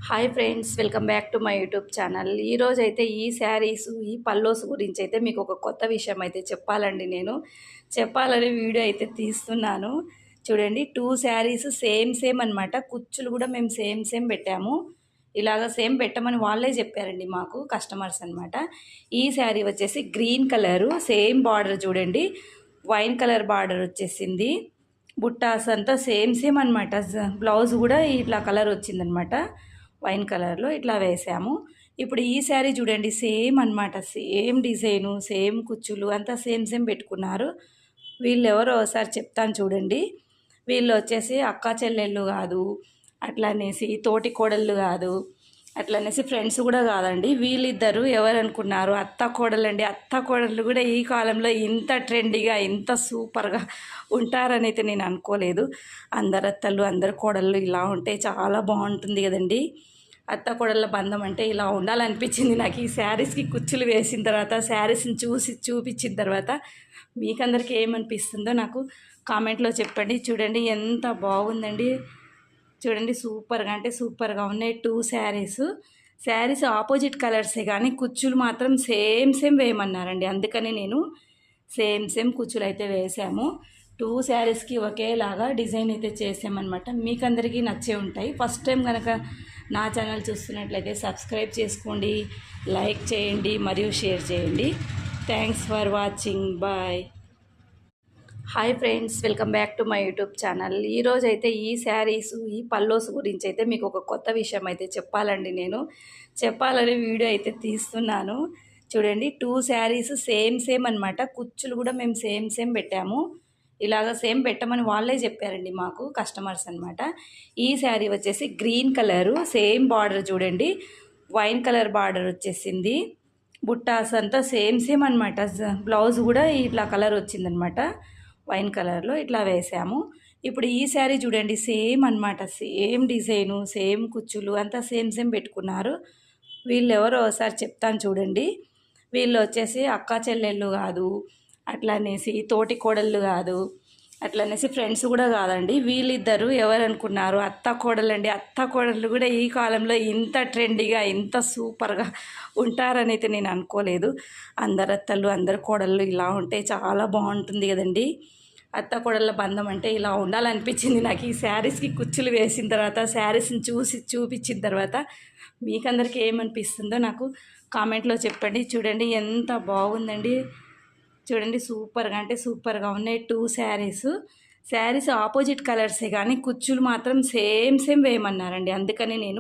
Hi friends, welcome back to my YouTube channel. ఈరోజైతే ఈ శారీస్, ఈ పల్లోస్ గురించి అయితే మీకు ఒక కొత్త విషయం అయితే చెప్పాలండి. నేను చెప్పాలని వీడియో అయితే తీస్తున్నాను. చూడండి, 2 శారీస్ సేమ్ అనమాట. కుచ్చులు కూడా మేము సేమ్ పెట్టాము. ఇలాగ సేమ్ పెట్టమని వాళ్ళే చెప్పారండి మాకు, కస్టమర్స్ అనమాట. ఈ శారీ వచ్చేసి గ్రీన్ కలరు, సేమ్ బార్డర్ చూడండి, వైన్ కలర్ బార్డర్ వచ్చేసింది. బుట్టాస్ అంతా సేమ్ అనమాట. బ్లౌజ్ కూడా ఇట్లా కలర్ వచ్చిందనమాట, వైన్ కలర్లో ఇట్లా వేసాము. ఇప్పుడు ఈ శారీ చూడండి, సేమ్ అనమాట, సేమ్ డిజైను, సేమ్ కుచ్చులు అంతా సేమ్ పెట్టుకున్నారు. వీళ్ళు ఎవరో ఒకసారి చెప్తాను చూడండి. వీళ్ళు వచ్చేసి అక్కా చెల్లెళ్ళు కాదు, అట్లా అనేసి తోటి కోడళ్ళు కాదు, అట్లా అనేసి ఫ్రెండ్స్ కూడా కాదండి. వీళ్ళిద్దరు ఎవరు అనుకున్నారు? అత్త కోడలండి. అత్త కోడళ్ళు కూడా ఈ కాలంలో ఇంత ట్రెండీగా, ఇంత సూపర్గా ఉంటారని అయితే నేను అనుకోలేదు. అందరు అత్తలు, అందరు కోడళ్ళు ఇలా ఉంటే చాలా బాగుంటుంది కదండి. అత్త కోడళ్ళ బంధం అంటే ఇలా ఉండాలనిపించింది నాకు. ఈ శారీస్కి కుచ్చులు వేసిన తర్వాత, శారీస్ని చూపించిన తర్వాత మీకందరికీ ఏమనిపిస్తుందో నాకు కామెంట్లో చెప్పండి. చూడండి ఎంత బాగుందండి. చూడండి, సూపర్గా అంటే సూపర్గా ఉన్నాయి 2 శారీస్ ఆపోజిట్ కలర్సే కానీ కుచ్చులు మాత్రం సేమ్ వేయమన్నారండి. అందుకని నేను సేమ్ కుచ్చులు అయితే వేసాము. 2 శారీస్కి ఒకేలాగా డిజైన్ అయితే చేసామన్నమాట. మీకు అందరికీ నచ్చే ఉంటాయి. ఫస్ట్ టైం కనుక నా ఛానల్ చూస్తున్నట్లయితే సబ్స్క్రైబ్ చేసుకోండి, లైక్ చేయండి మరియు షేర్ చేయండి. Thanks for watching. Bye. Hi friends, welcome back to my YouTube channel. ఈరోజైతే ఈ శారీస్, ఈ పల్లోస్ గురించి అయితే మీకు ఒక కొత్త విషయం అయితే చెప్పాలండి. నేను చెప్పాలని వీడియో అయితే తీస్తున్నాను. చూడండి, 2 శారీస్ సేమ్ అనమాట. కుచ్చులు కూడా మేము సేమ్ పెట్టాము. ఇలాగ సేమ్ పెట్టమని వాళ్ళే చెప్పారండి మాకు, కస్టమర్స్ అనమాట. ఈ శారీ వచ్చేసి గ్రీన్ కలరు, సేమ్ బార్డర్ చూడండి, వైన్ కలర్ బార్డర్ వచ్చేసింది. బుట్టాస్ అంతా సేమ్ అనమాట. బ్లౌజ్ కూడా ఇట్లా కలర్ వచ్చిందనమాట, వైన్ కలర్లో ఇట్లా వేసాము. ఇప్పుడు ఈ శారీ చూడండి, సేమ్ అనమాట, సేమ్ డిజైను, సేమ్ కుచ్చులు అంతా సేమ్ పెట్టుకున్నారు. వీళ్ళు ఎవరో ఒకసారి చెప్తాను చూడండి. వీళ్ళు వచ్చేసి అక్కా చెల్లెళ్ళు కాదు, అట్లా అనేసి తోటి కోడళ్ళు కాదు, అట్లా అనేసి ఫ్రెండ్స్ కూడా కాదండి. వీళ్ళిద్దరు ఎవరు అనుకున్నారు? అత్త కోడలండి. అత్త కోడళ్ళు కూడా ఈ కాలంలో ఇంత ట్రెండీగా, ఇంత సూపర్గా ఉంటారని అయితే నేను అనుకోలేదు. అందరు అత్తలు, అందరు కోడళ్ళు ఇలా ఉంటే చాలా బాగుంటుంది కదండి. అత్త కోడళ్ళ బంధం అంటే ఇలా ఉండాలనిపించింది నాకు. ఈ శారీస్కి కుచ్చులు వేసిన తర్వాత, శారీస్ని చూపించిన తర్వాత మీకందరికీ ఏమనిపిస్తుందో నాకు కామెంట్లో చెప్పండి. చూడండి ఎంత బాగుందండి. చూడండి, సూపర్గా అంటే సూపర్గా ఉన్నాయి 2 శారీస్ ఆపోజిట్ కలర్సే కానీ కుచ్చులు మాత్రం సేమ్ వేయమన్నారండి. అందుకని నేను